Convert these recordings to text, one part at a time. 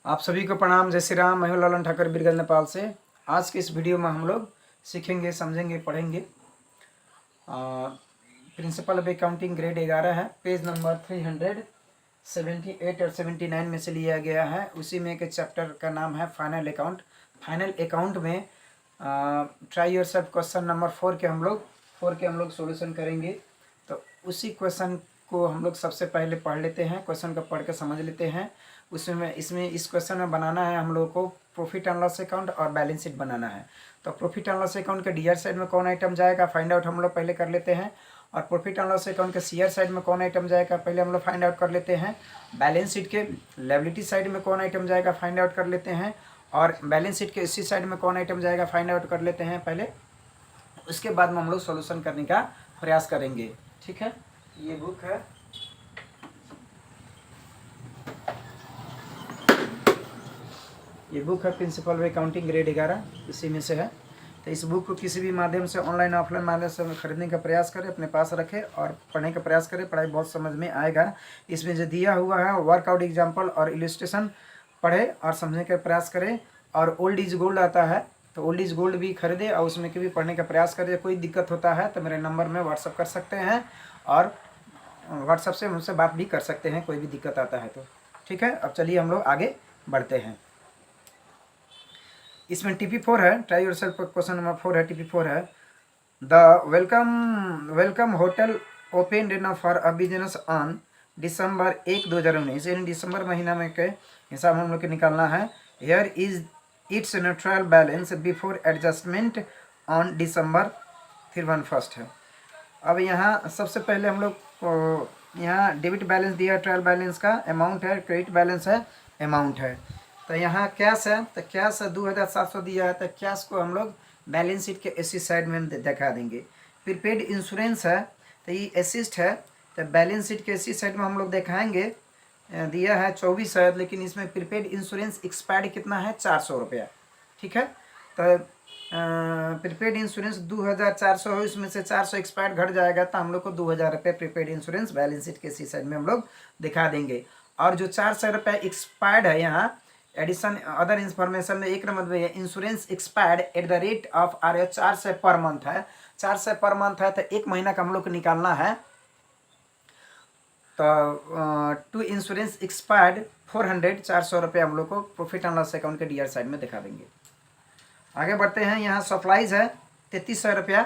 आप सभी को प्रणाम। जय श्री राम। मैं हूं ललन ठाकर बीरगंज नेपाल से। आज के इस वीडियो में हम लोग सीखेंगे, समझेंगे, पढ़ेंगे। प्रिंसिपल ऑफ अकाउंटिंग ग्रेड 11 है, पेज नंबर 378 और 79 में से लिया गया है। उसी में एक चैप्टर का नाम है फाइनल अकाउंट। फाइनल अकाउंट में ट्राई योरसेल्फ क्वेश्चन नंबर 4 के हम लोग सॉल्यूशन करेंगे। तो उसी क्वेश्चन को हम लोग सबसे पहले पढ़ लेते हैं, क्वेश्चन को पढ़ के समझ लेते हैं। उसमें इस क्वेश्चन में बनाना है हम लोग को प्रॉफिट एंड लॉस अकाउंट और बैलेंस शीट बनाना है। तो प्रॉफिट एंड लॉस अकाउंट के डीआर साइड में कौन आइटम जाएगा फाइंड आउट हम लोग पहले कर लेते हैं, और प्रॉफिट एंड लॉस अकाउंट के सीआर साइड में कौन आइटम जाएगा पहले हम लोग फाइंड आउट कर लेते हैं। बैलेंस शीट के लायबिलिटी साइड में कौन आइटम जाएगा फाइंड आउट कर लेते हैं, और बैलेंस शीट के इसी साइड में कौन आइटम जाएगा फाइंड आउट कर लेते हैं पहले। उसके बाद में हम लोग सॉल्यूशन करने का प्रयास करेंगे। ठीक है, ये बुक है, ये बुक है प्रिंसिपल ऑफ अकाउंटिंग ग्रेड 11, इसी में से है। तो इस बुक को किसी भी माध्यम से ऑनलाइन ऑफलाइन माध्यम से खरीदने का प्रयास करें, अपने पास रखें और पढ़ने का प्रयास करें। पढ़ाई बहुत समझ में आएगा। इसमें जो दिया हुआ है वर्कआउट एग्जाम्पल और इलस्ट्रेशन पढ़े और समझने का प्रयास करें। और ओल्ड इज गोल्ड आता है, तो ओल्ड इज गोल्ड भी खरीदे और उसमें भी पढ़ने का प्रयास करें। कोई दिक्कत होता है तो मेरे नंबर में व्हाट्सअप कर सकते हैं, और व्हाट्सअप से मुझसे बात भी कर सकते हैं, कोई भी दिक्कत आता है तो। ठीक है, अब चलिए हम लोग आगे बढ़ते हैं। इसमें TP4 है, ट्राई योरसेल्फ क्वेश्चन नंबर 4 है, TP4 है। The welcome hotel open in for a business on December 1, 2019। यानी दिसंबर महीना में के हिसाब हम लोग के निकालना है। Here is it's neutral balance before adjustment on December 31 है। अब यहाँ सबसे पहले हम लोग यहाँ डेबिट बैलेंस दिया, ट्रायल बैलेंस का अमाउंट है, क्रेडिट बैलेंस है, अमाउंट है। तो यहाँ कैश है, तो कैश 2700 दिया है, तो कैश को हम लोग बैलेंस शीट के इसी साइड में दिखा देंगे। प्रीपेड इंश्योरेंस है, तो ये असिस्ट है, तो बैलेंस शीट के इसी साइड में हम लोग दिखाएंगे। दिया है 24 है, लेकिन इसमें प्रीपेड इंश्योरेंस एक्सपायर्ड कितना है 400 रुपया। ठीक है, तो प्रीपेड इंश्योरेंस 2400 है, इसमें से 400 एक्सपायर्ड घट जाएगा, तो हम लोग को 2000 रुपये प्रीपेड इंश्योरेंस बैलेंस शीट के इसी साइड में हम लोग दिखा देंगे। और जो 400 रुपये एक्सपायर्ड है यहाँ एडिशन अदर इंफॉर्मेशन में एक नंबर में insurance expired at the rate of 400 per month है। 400 पर मंथ है, तो एक महीना का हम लोग को निकालना है। तो टू इंश्योरेंस एक्सपायर्ड 400, 400 रुपये हम लोग को प्रॉफिट एंड लॉस अकाउंट के डीआर साइड में दिखा देंगे। आगे बढ़ते हैं। यहाँ सप्लाईज है 3300 रुपया।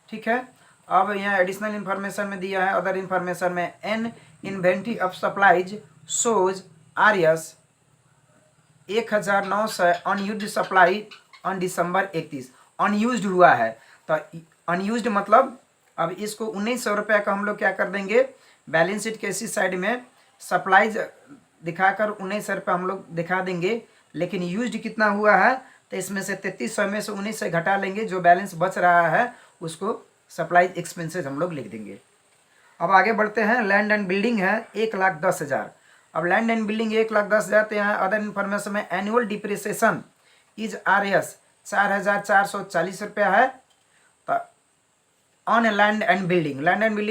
ठीक है, अब यहाँ एडिशनल इन्फॉर्मेशन में दिया है अदर इन्फॉर्मेशन में N inventory of supplies shows RS 1900 unused supply on December 31। Unused हुआ है, तो अनयूज्ड मतलब अब इसको 1900 रुपया का हम लोग क्या कर देंगे, बैलेंस शीट के इसी साइड में सप्लाईज दिखाकर 1900 रुपया हम लोग दिखा देंगे। लेकिन यूज्ड कितना हुआ है, तो इसमें से 3300 में से 19 से घटा लेंगे, जो बैलेंस बच रहा है उसको सप्लाईज एक्सपेंसेस हम लोग लिख देंगे। अब आगे बढ़ते हैं। लैंड एंड बिल्डिंग है 1,10,000। अब लैंड एंड बिल्डिंग 1,10,000, तो यहाँ अदर इन्फॉर्मेशन में एनुअल डिप्रिसिएशन इज RS 4,440 रुपया है। तो ऑन लैंड एंड बिल्डिंग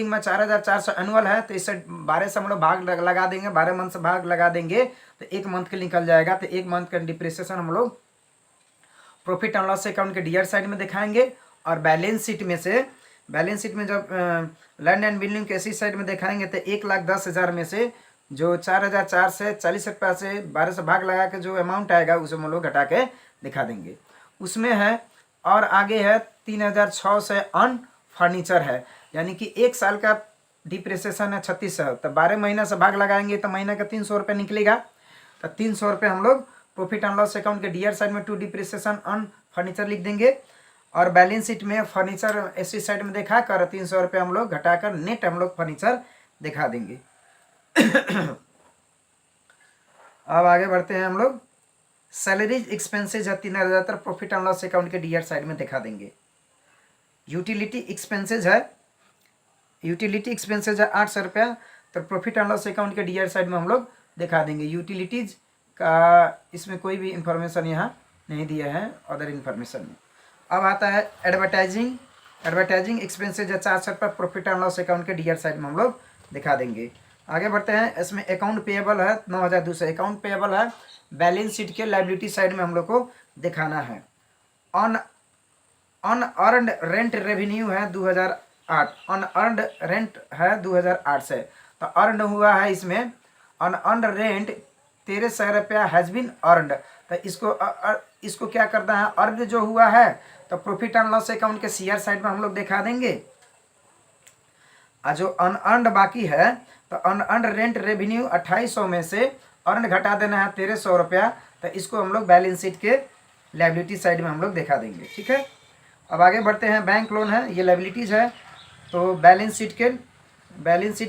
में 4,400 एनुअल है, तो इससे 12 से हम लोग भाग लगा देंगे, 12 मंथ से भाग लगा देंगे तो एक मंथ के निकल जाएगा। तो एक मंथ का डिप्रिसिएशन हम लोग प्रॉफिट एंड लॉस अकाउंट के डीआर साइड में दिखाएंगे, और बैलेंस शीट में जब लैंड एंड बिल्डिंग के इसी साइड में दिखाएंगे तो 1,10,000 में से जो 4,440 रुपया से 12 से भाग लगा के जो अमाउंट आएगा उसे हम लोग घटा के दिखा देंगे। उसमें है और आगे है 3,600 से ऑन फर्नीचर है, यानी कि एक साल का डिप्रिसिएशन है 3600, तो 12 महीना से भाग लगाएंगे तो महीना का 300 रुपये निकलेगा। तो 300 रुपये हम लोग प्रॉफिट एंड लॉस अकाउंट के डीआर साइड में टू डिप्रिसिएशन ऑन फर्नीचर लिख देंगे, और बैलेंस शीट में फर्नीचर ऐसी साइड में दिखा कर 300 रुपये हम लोग घटाकर नेट हम लोग फर्नीचर दिखा देंगे। अब आगे बढ़ते हैं हम लोग। सैलरीज एक्सपेंसेज है 3,000, प्रॉफिट एंड लॉस अकाउंट के डीआर साइड में दिखा देंगे। यूटिलिटी एक्सपेंसेज है 800 रुपया, तो प्रॉफिट एंड लॉस अकाउंट के डीआर साइड में हम लोग दिखा देंगे। यूटिलिटीज का इसमें कोई भी इंफॉर्मेशन यहाँ नहीं दिया है अदर इन्फॉर्मेशन में। अब आता है एडवर्टाइजिंग एक्सपेंसेज है 400 रुपये, प्रॉफिट एंड लॉस अकाउंट के डीआर साइड में हम लोग दिखा देंगे। आगे बढ़ते हैं। इसमें अकाउंट पेएबल है 9200, अकाउंट पेएबल है, बैलेंस शीट के लायबिलिटी साइड में हम लोग को दिखाना है। ऑन अनअर्नड रेंट रेवेन्यू है 2008, अनअर्नड रेंट है 2008 से, तो अर्न हुआ है इसमें अनअर्नड रेंट 1300 रुपया हैज़ बीन अर्नड। तो इसको क्या करना है, अर्न जो हुआ है तो प्रॉफिट एंड लॉस अकाउंट के सीआर साइड में हम लोग दिखा देंगे। और जो अनअर्नड बाकी है तो अनअर्नड रेंट रेवेन्यू 2800 में से अर्न घटा देना है 1300 रुपया, तो इसको हम लोग बैलेंस शीट के लायबिलिटी साइड में हम लोग दिखा देंगे। ठीक है, अब आगे बढ़ते हैं। बैंक लोन है, ये लायबिलिटीज़ है, तो बैलेंस शीट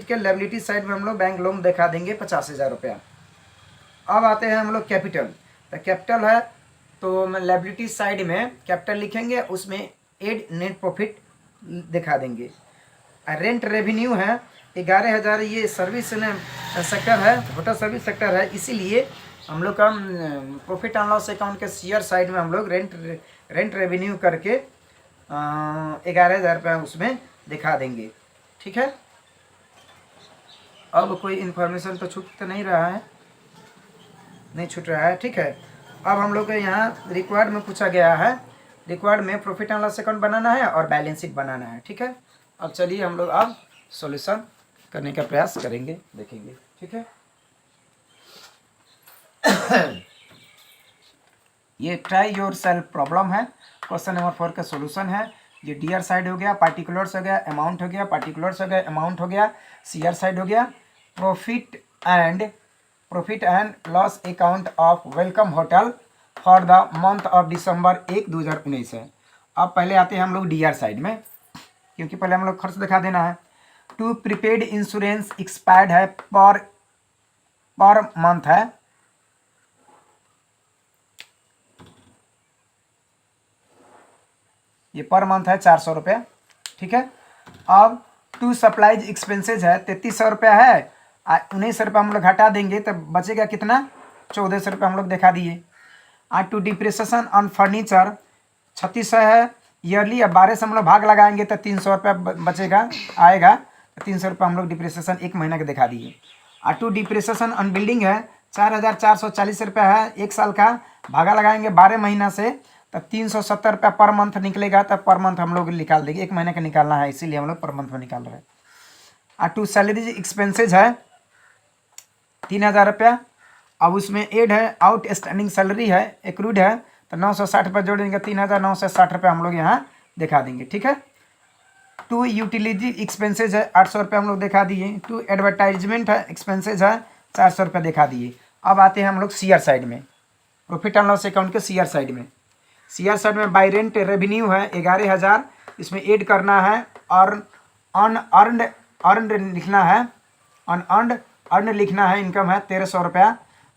के लायबिलिटी साइड में हम लोग बैंक लोन दिखा देंगे 50,000 रुपया। अब आते हैं हम लोग कैपिटल, तो कैपिटल है तो लायबिलिटी साइड में कैपिटल लिखेंगे, उसमें एड नेट प्रॉफिट दिखा देंगे। रेंट रेवेन्यू है 11,000, ये सर्विस सेक्टर है, होटल सर्विस सेक्टर है, इसीलिए हम लोग का प्रॉफिट एंड लॉस अकाउंट के शेयर साइड में हम लोग रेंट रेवेन्यू करके 11,000 रुपये उसमें दिखा देंगे। ठीक है, अब कोई इन्फॉर्मेशन तो छूट तो नहीं रहा है, नहीं छूट रहा है। ठीक है, अब हम लोग के यहाँ रिक्वायर्ड में पूछा गया है, रिक्वायर्ड में प्रॉफिट एंड लॉस अकाउंट बनाना है और बैलेंस शीट बनाना है। ठीक है, अब चलिए हम लोग अब सॉल्यूशन करने का प्रयास करेंगे, देखेंगे। ठीक है, ये ट्राई योर सेल्फ प्रॉब्लम है, क्वेश्चन नंबर 4 का सॉल्यूशन है। ये डीआर साइड हो गया, पार्टिकुलर्स हो गया, अमाउंट हो गया, पार्टिकुलर्स हो गया, अमाउंट हो गया, सीआर साइड हो गया, profit and loss account of Welcome hotel for the month of December 1, 2019 है। अब पहले आते हैं हम लोग डीआर साइड में, क्योंकि पहले हम लोग खर्च दिखा देना है। टू प्रीपेड इंश्योरेंस एक्सपायर्ड है पर मंथ है, ये पर मंथ है 400 रुपया। ठीक है, अब टू सप्लाईज एक्सपेंसेज है 3300 रुपया है, 1900 रुपया हम लोग घटा देंगे तो बचेगा कितना, 1400 रुपया हम लोग दिखा दिए। टू डिप्रिसिएशन ऑन फर्नीचर 3600 है ईयरली, अब 12 से हम लोग भाग लगाएंगे तो 300 रुपया बचेगा, आएगा 300 रुपया हम लोग डिप्रिसिएशन 1 महीना के दिखा दिए। टू डिप्रिसिएशन ऑन बिल्डिंग है 4,440 रुपया है, 1 साल का, भागा लगाएंगे 12 महीना से तो 370 रुपया पर मंथ निकलेगा, तब पर मंथ हम लोग निकाल देंगे, 1 महीने का निकालना है इसीलिए हम लोग पर मंथ में निकाल रहे हैं। टू सैलरीज एक्सपेंसेज है 3,000 रुपया, अब उसमें एड है आउट स्टैंडिंग सैलरी है, एक्रूड है, तो 960 रुपये जोड़ देंगे, 3,960 रुपये हम लोग यहाँ दिखा देंगे। ठीक है, टू यूटिलिटी एक्सपेंसेज है 800 रुपये हम लोग दिखा दिए, टू एडवर्टाइजमेंट है एक्सपेंसेज है 400 रुपये दिखा दिए। अब आते हैं हम लोग सीआर साइड में, प्रॉफिट एंड लॉस अकाउंट के सीआर साइड में। सीआर साइड में बाई रेंट रेवेन्यू है 11,000, इसमें ऐड करना है और अर्नड लिखना है, अर्न लिखना है, इनकम है 1300 रुपया,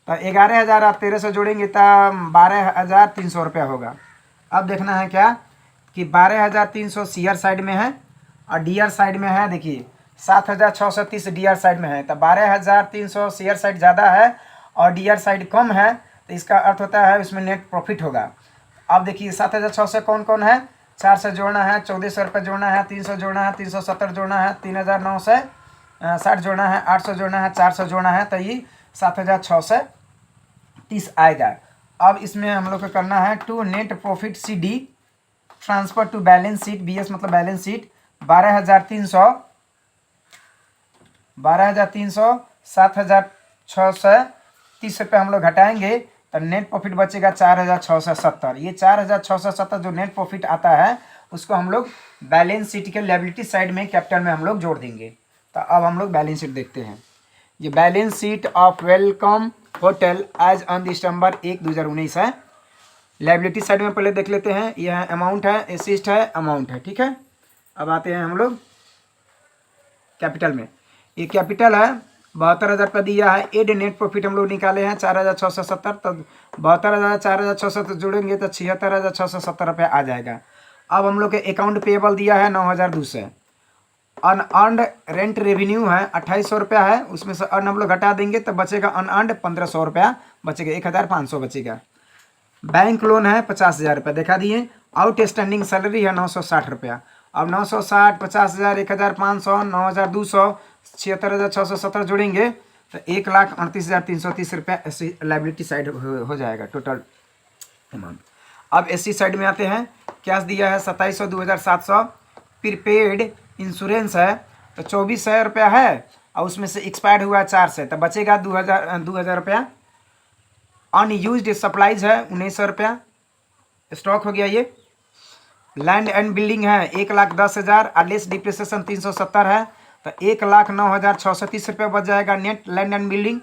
तो 11,000 आप 1300 जोड़ेंगे तो 12,300 रुपया होगा। अब देखना है क्या कि 12,300 सीआर साइड में है और डीआर साइड में है, देखिए 7,630 डीआर साइड में है, तो 12,300 सीआर साइड ज़्यादा है और डीआर साइड कम है, तो इसका अर्थ होता है उसमें नेट प्रॉफिट होगा। अब देखिए 7,600 कौन कौन है, 4 से जोड़ना है, 1,400 रुपये जोड़ना है, 300 जोड़ना है, 370 जोड़ना है, 3,960 जोड़ना है, 800 जोड़ना है, 400 जोड़ना है, तो ये 7,630 आएगा। अब इसमें हम लोग को करना है to net profit C D transfer to balance sheet, B S मतलब बैलेंस शीट, 12,300 7,630 रुपये हम लोग घटाएंगे तो नेट प्रॉफिट बचेगा 4,670। ये 4,670 जो नेट प्रॉफिट आता है उसको हम लोग बैलेंस शीट के लायबिलिटी साइड में कैपिटल में हम लोग जोड़ देंगे। तो अब हम लोग बैलेंस शीट देखते हैं। ये balance sheet of Welcome hotel as on December 1, 2019 है। लायबिलिटी साइड में पहले देख लेते हैं, यह अमाउंट है, एसिस्ट है, अमाउंट है। ठीक है, अब आते हैं हम लोग कैपिटल में। ये कैपिटल है 72,000 रुपये दिया है, एड नेट प्रॉफिट हम लोग निकाले हैं 4,670, तो 72,000 4,670 जोड़ेंगे तो 76,670 रुपये आ जाएगा। अब हम लोग के अकाउंट पेएबल दिया है 9,200, अनअर्नड रेंट रेवेन्यू है 2,800 रुपया है, उसमें से अर्न हम लोग घटा देंगे तो बचेगा अनअर्नड 1,500 रुपया बचेगा, 1,500 बचेगा। बैंक लोन है 50,000 रुपये दिखा दिए, आउट स्टैंडिंग सैलरी है 960 रुपया। अब 960, 50,000, 1,500, 9,200, 76,670 जोड़ेंगे तो 1,38,330 रुपया एससी लाइबिलिटी साइड हो जाएगा टोटल अमाउंट। अब एससी साइड में आते हैं, क्या दिया है 2700 2,700 प्रीपेड इंश्योरेंस है तो 2,400 रुपया है और उसमें से एक्सपायर्ड हुआ है 4 से, तो बचेगा 2,000 रुपया। अनयूज्ड सप्लाईज है 1,900 रुपया स्टॉक हो गया। ये लैंड एंड बिल्डिंग है 1,10,000 और लेस डिप्रिसिएशन 370 है तो 1,09,630 रुपये बच जाएगा net land and building.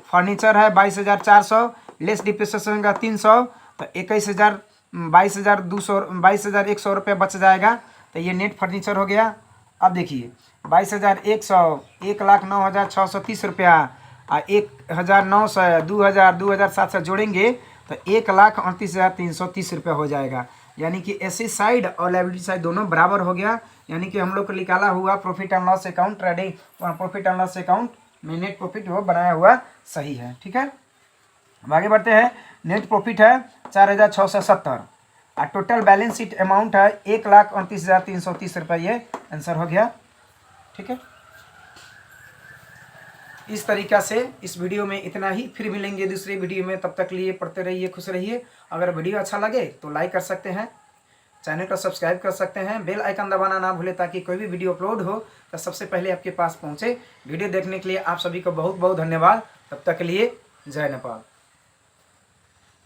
Furniture है 22,400 लेस डिप्रिसिएशन का 300 तो 22,100 रुपये बच जाएगा, तो ये नेट फर्नीचर हो गया। अब देखिए 22,100 1,09,630 रुपया और 1,900 2,000 2,700 जोड़ेंगे तो 1,38,330 रुपये हो जाएगा। यानी कि एसेट साइड और लायबिलिटी साइड दोनों बराबर हो गया। यानी कि हम लोग को निकाला हुआ profit and loss account trading profit and loss account में नेट प्रॉफिट वो बनाया हुआ सही है। ठीक है, अब आगे बढ़ते हैं। नेट प्रॉफिट है 4,670 और टोटल बैलेंस शीट अमाउंट है 1,38,330 रुपये। ये आंसर हो गया। ठीक है, इस तरीक़ा से इस वीडियो में इतना ही, फिर मिलेंगे दूसरे वीडियो में। तब तक लिए पढ़ते रहिए, खुश रहिए। अगर वीडियो अच्छा लगे तो लाइक कर सकते हैं, चैनल को सब्सक्राइब कर सकते हैं, बेल आइकन दबाना ना भूले ताकि कोई भी वीडियो अपलोड हो तो सबसे पहले आपके पास पहुंचे। वीडियो देखने के लिए आप सभी को बहुत बहुत धन्यवाद। तब तक के लिए जय नेपाल।